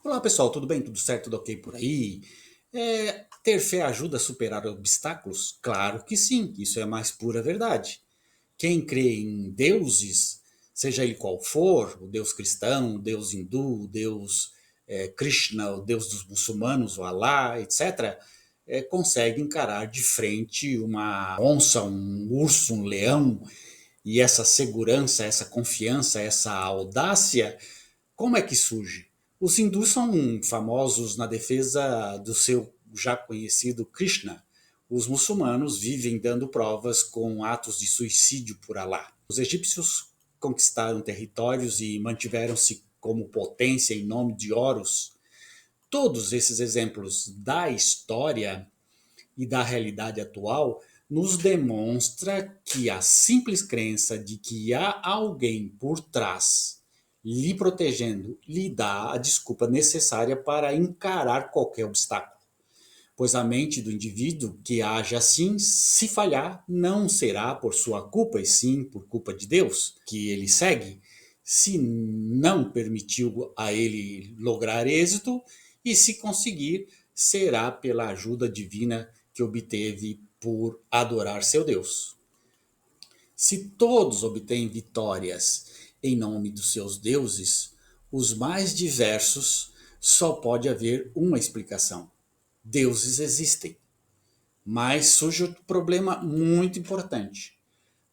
Olá pessoal, tudo bem? Tudo certo? Tudo ok por aí? Ter fé ajuda a superar obstáculos? Claro que sim, isso é a mais pura verdade. Quem crê em deuses, seja ele qual for, o deus cristão, o deus hindu, o deus Krishna, o deus dos muçulmanos, o Alá, etc., consegue encarar de frente uma onça, um urso, um leão, e essa segurança, essa confiança, essa audácia como é que surge? Os hindus são famosos na defesa do seu já conhecido Krishna. Os muçulmanos vivem dando provas com atos de suicídio por Alá. Os egípcios conquistaram territórios e mantiveram-se como potência em nome de Horus. Todos esses exemplos da história e da realidade atual nos demonstra que a simples crença de que há alguém por trás lhe protegendo lhe dá a desculpa necessária para encarar qualquer obstáculo. Pois a mente do indivíduo que age assim, se falhar, não será por sua culpa, e sim por culpa de Deus, que ele segue, se não permitiu a ele lograr êxito, e se conseguir, será pela ajuda divina que obteve por adorar seu Deus. Se todos obtêm vitórias em nome dos seus deuses, os mais diversos, só pode haver uma explicação: deuses existem. Mas surge outro problema muito importante.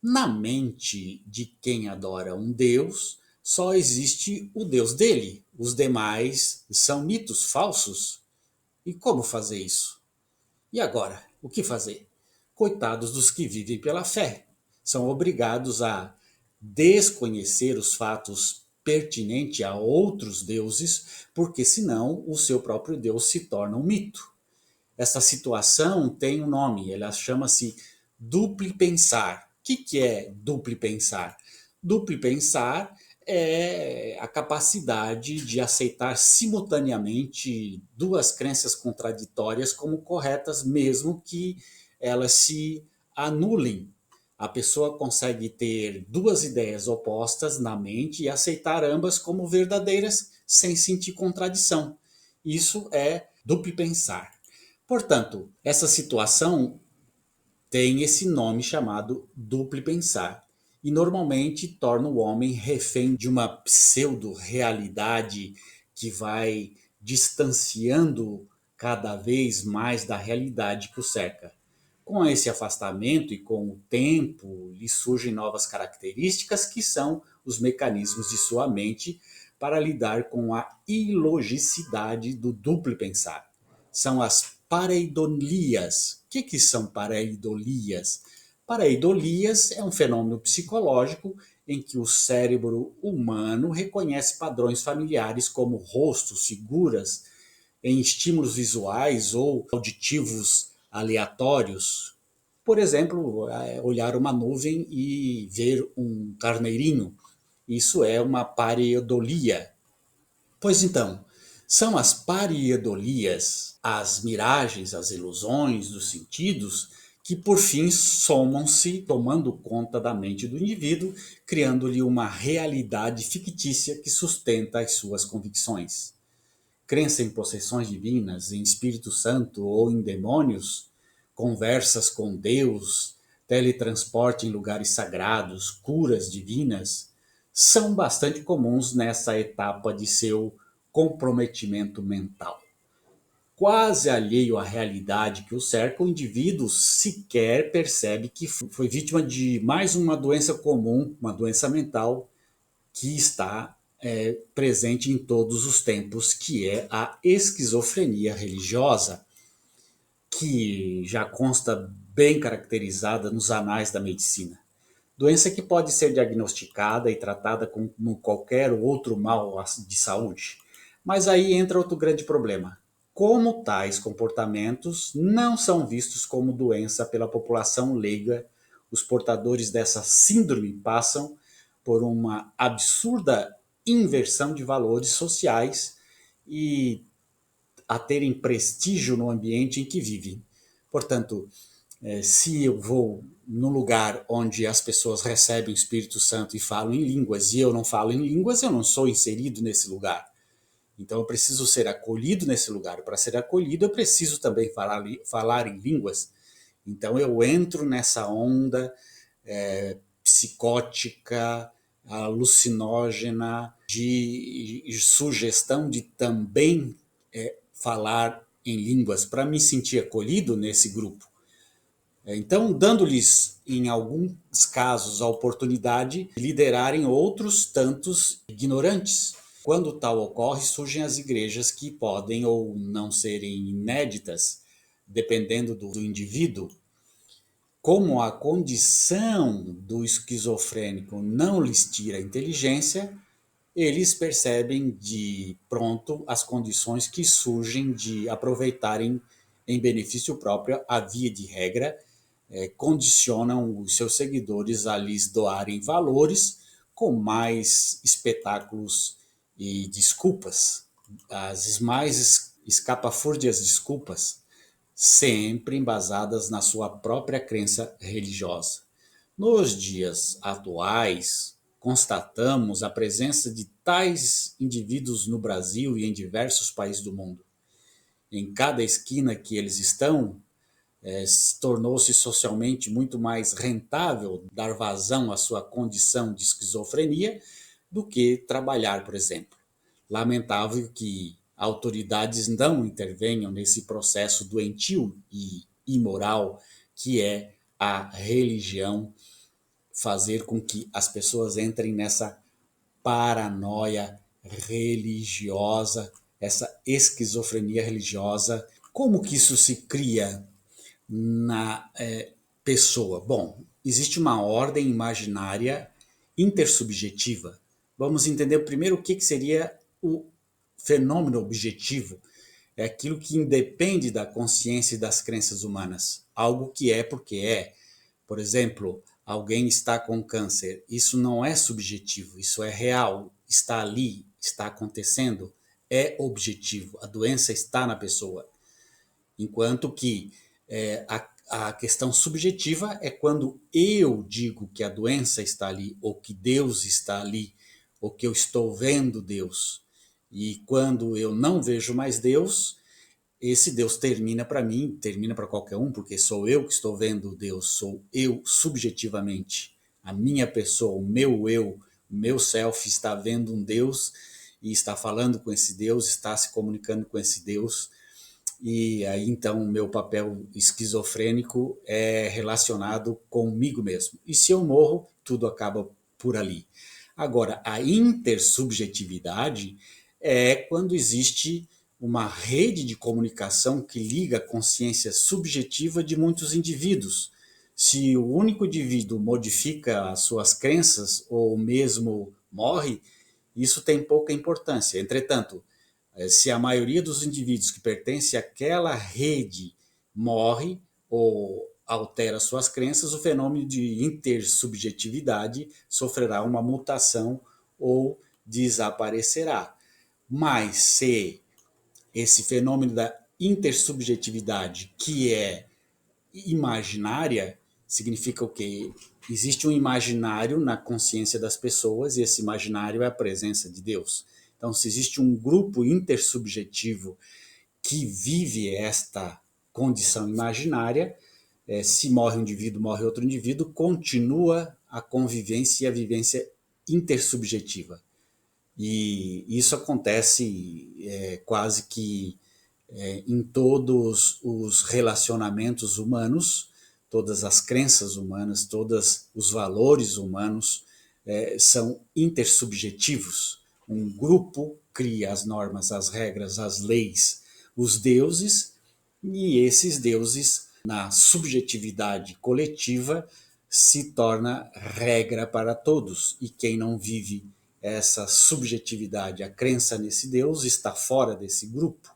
Na mente de quem adora um deus, só existe o deus dele. Os demais são mitos falsos. E como fazer isso? E agora, o que fazer? Coitados dos que vivem pela fé. São obrigados a desconhecer os fatos pertinentes a outros deuses, porque senão o seu próprio Deus se torna um mito. Essa situação tem um nome, ela chama-se duplo pensar. O que é duplo pensar? Duplo pensar é a capacidade de aceitar simultaneamente duas crenças contraditórias como corretas, mesmo que elas se anulem. A pessoa consegue ter duas ideias opostas na mente e aceitar ambas como verdadeiras sem sentir contradição. Isso é duplo pensar. Portanto, essa situação tem esse nome chamado duplo pensar e normalmente torna o homem refém de uma pseudo-realidade que vai distanciando cada vez mais da realidade que o cerca. Com esse afastamento e com o tempo, lhe surgem novas características que são os mecanismos de sua mente para lidar com a ilogicidade do duplo pensar. São as pareidolias. O que são pareidolias? Pareidolias é um fenômeno psicológico em que o cérebro humano reconhece padrões familiares como rostos, figuras, em estímulos visuais ou auditivos aleatórios. Por exemplo, olhar uma nuvem e ver um carneirinho. Isso é uma pareidolia. Pois então, são as pareidolias, as miragens, as ilusões dos sentidos que por fim somam-se, tomando conta da mente do indivíduo, criando-lhe uma realidade fictícia que sustenta as suas convicções. Crença em possessões divinas, em Espírito Santo ou em demônios, conversas com Deus, teletransporte em lugares sagrados, curas divinas, são bastante comuns nessa etapa de seu comprometimento mental. Quase alheio à realidade que o cerca, o indivíduo sequer percebe que foi vítima de mais uma doença comum, uma doença mental, que está presente em todos os tempos, que é a esquizofrenia religiosa, que já consta bem caracterizada nos anais da medicina. Doença que pode ser diagnosticada e tratada como qualquer outro mal de saúde. Mas aí entra outro grande problema. Como tais comportamentos não são vistos como doença pela população leiga, os portadores dessa síndrome passam por uma absurda inversão de valores sociais e a terem prestígio no ambiente em que vivem. Portanto, se eu vou num lugar onde as pessoas recebem o Espírito Santo e falam em línguas e eu não falo em línguas, eu não sou inserido nesse lugar. Então eu preciso ser acolhido nesse lugar. Para ser acolhido, eu preciso também falar em línguas. Então eu entro nessa onda psicótica, alucinógena, de sugestão de também falar em línguas para me sentir acolhido nesse grupo. Então, dando-lhes, em alguns casos, a oportunidade de liderarem outros tantos ignorantes. Quando tal ocorre, surgem as igrejas que podem ou não serem inéditas, dependendo do indivíduo. Como a condição do esquizofrênico não lhes tira a inteligência, eles percebem de pronto as condições que surgem de aproveitarem em benefício próprio a via de regra, condicionam os seus seguidores a lhes doarem valores com mais espetáculos e desculpas, as mais escapafúrdias desculpas, sempre embasadas na sua própria crença religiosa. Nos dias atuais, constatamos a presença de tais indivíduos no Brasil e em diversos países do mundo. Em cada esquina que eles estão, tornou-se socialmente muito mais rentável dar vazão à sua condição de esquizofrenia do que trabalhar, por exemplo. Lamentável que autoridades não intervenham nesse processo doentio e imoral que é a religião, fazer com que as pessoas entrem nessa paranoia religiosa, essa esquizofrenia religiosa. Como que isso se cria na pessoa? Bom, existe uma ordem imaginária intersubjetiva. Vamos entender primeiro o que seria o fenômeno objetivo. É aquilo que independe da consciência e das crenças humanas. Algo que é porque é. Por exemplo, alguém está com câncer. Isso não é subjetivo, isso é real. Está ali, está acontecendo, é objetivo. A doença está na pessoa. Enquanto que a questão subjetiva é quando eu digo que a doença está ali, ou que Deus está ali, ou que eu estou vendo Deus. E quando eu não vejo mais Deus, esse Deus termina para mim, termina para qualquer um, porque sou eu que estou vendo Deus, sou eu subjetivamente. A minha pessoa, o meu self está vendo um Deus e está falando com esse Deus, está se comunicando com esse Deus. E aí então o meu papel esquizofrênico é relacionado comigo mesmo. E se eu morro, tudo acaba por ali. Agora, a intersubjetividade é quando existe uma rede de comunicação que liga a consciência subjetiva de muitos indivíduos. Se o único indivíduo modifica as suas crenças ou mesmo morre, isso tem pouca importância. Entretanto, se a maioria dos indivíduos que pertencem àquela rede morre ou altera suas crenças, o fenômeno de intersubjetividade sofrerá uma mutação ou desaparecerá. Mas se esse fenômeno da intersubjetividade, que é imaginária, significa o quê? Existe um imaginário na consciência das pessoas e esse imaginário é a presença de Deus. Então, se existe um grupo intersubjetivo que vive esta condição imaginária, se morre um indivíduo, morre outro indivíduo, continua a convivência e a vivência intersubjetiva. E isso acontece quase que em todos os relacionamentos humanos, todas as crenças humanas, todos os valores humanos são intersubjetivos. Um grupo cria as normas, as regras, as leis, os deuses, e esses deuses, na subjetividade coletiva, se torna regra para todos. E quem não vive essa subjetividade, a crença nesse Deus, está fora desse grupo.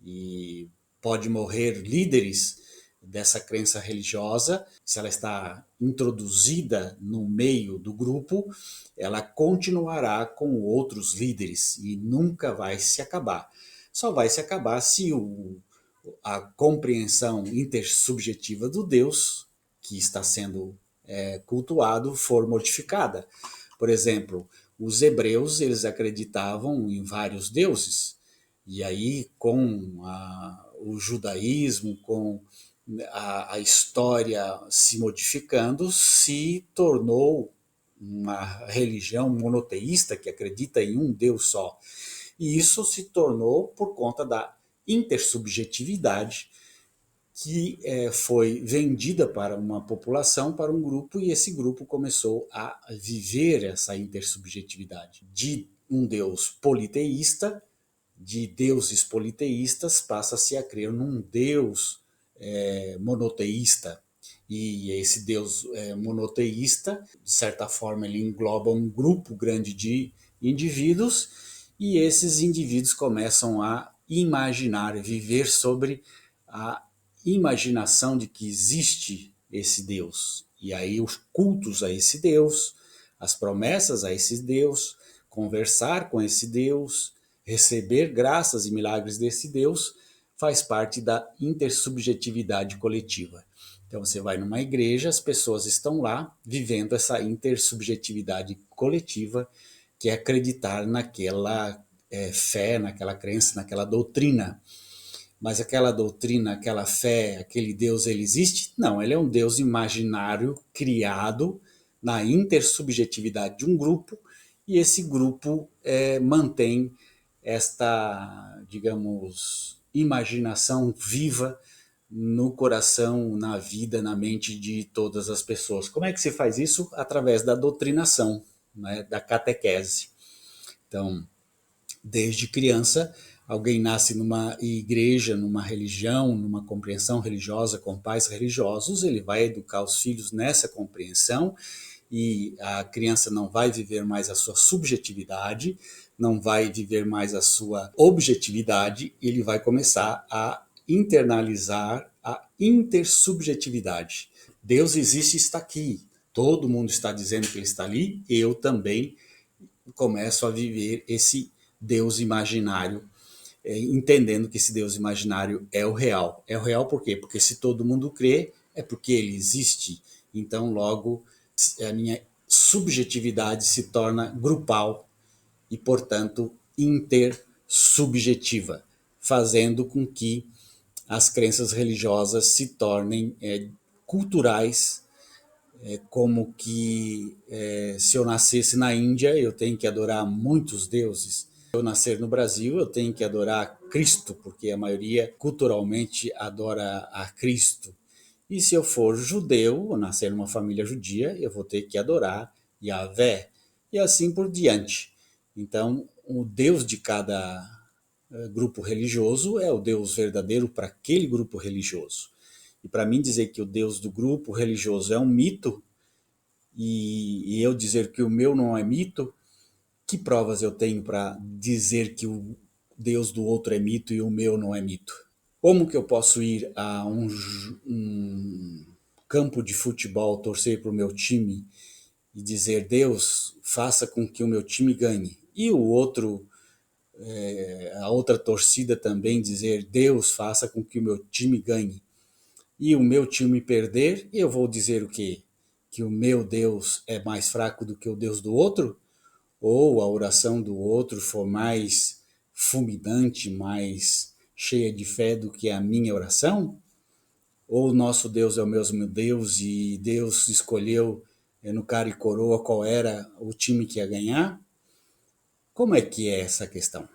E pode morrer líderes dessa crença religiosa, se ela está introduzida no meio do grupo, ela continuará com outros líderes e nunca vai se acabar. Só vai se acabar se a compreensão intersubjetiva do Deus que está sendo cultuado for modificada. Por exemplo, os hebreus eles acreditavam em vários deuses, E aí, com o judaísmo, com a história se modificando, se tornou uma religião monoteísta que acredita em um Deus só. E isso se tornou por conta da intersubjetividade que foi vendida para uma população, para um grupo, e esse grupo começou a viver essa intersubjetividade de um Deus politeísta, de deuses politeístas, passa-se a crer num Deus monoteísta. E esse Deus monoteísta, de certa forma, ele engloba um grupo grande de indivíduos, e esses indivíduos começam a imaginar, viver sobre a imaginação de que existe esse Deus. E aí os cultos a esse Deus, as promessas a esse Deus, conversar com esse Deus, receber graças e milagres desse Deus, faz parte da intersubjetividade coletiva. Então você vai numa igreja, as pessoas estão lá vivendo essa intersubjetividade coletiva, que é acreditar naquela fé, naquela crença, naquela doutrina. Mas aquela doutrina, aquela fé, aquele Deus, ele existe? Não, ele é um Deus imaginário criado na intersubjetividade de um grupo, e esse grupo mantém esta, digamos, imaginação viva no coração, na vida, na mente de todas as pessoas. Como é que se faz isso? Através da doutrinação, né, da catequese. Então, desde criança, alguém nasce numa igreja, numa religião, numa compreensão religiosa, com pais religiosos, ele vai educar os filhos nessa compreensão, e a criança não vai viver mais a sua subjetividade, não vai viver mais a sua objetividade, ele vai começar a internalizar a intersubjetividade. Deus existe e está aqui. Todo mundo está dizendo que ele está ali, eu também começo a viver esse Deus imaginário, entendendo que esse Deus imaginário é o real. É o real por quê? Porque se todo mundo crê, é porque ele existe. Então, logo, a minha subjetividade se torna grupal e, portanto, intersubjetiva, fazendo com que as crenças religiosas se tornem culturais, como que se eu nascesse na Índia, eu tenho que adorar muitos deuses. Se eu nascer no Brasil, eu tenho que adorar Cristo, porque a maioria culturalmente adora a Cristo. E se eu for judeu, ou nascer numa família judia, eu vou ter que adorar Yahvé. E assim por diante. Então, o Deus de cada grupo religioso é o Deus verdadeiro para aquele grupo religioso. E para mim dizer que o Deus do grupo religioso é um mito, e eu dizer que o meu não é mito, que provas eu tenho para dizer que o Deus do outro é mito e o meu não é mito? Como que eu posso ir a um campo de futebol, torcer para o meu time e dizer, Deus, faça com que o meu time ganhe? E o outro, a outra torcida também dizer, Deus, faça com que o meu time ganhe. E o meu time perder, eu vou dizer o quê? Que o meu Deus é mais fraco do que o Deus do outro? Ou a oração do outro for mais fulminante, mais cheia de fé do que a minha oração? Ou o nosso Deus é o mesmo Deus e Deus escolheu no cara e coroa qual era o time que ia ganhar? Como é que é essa questão?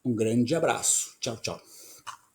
Um grande abraço. Tchau, tchau.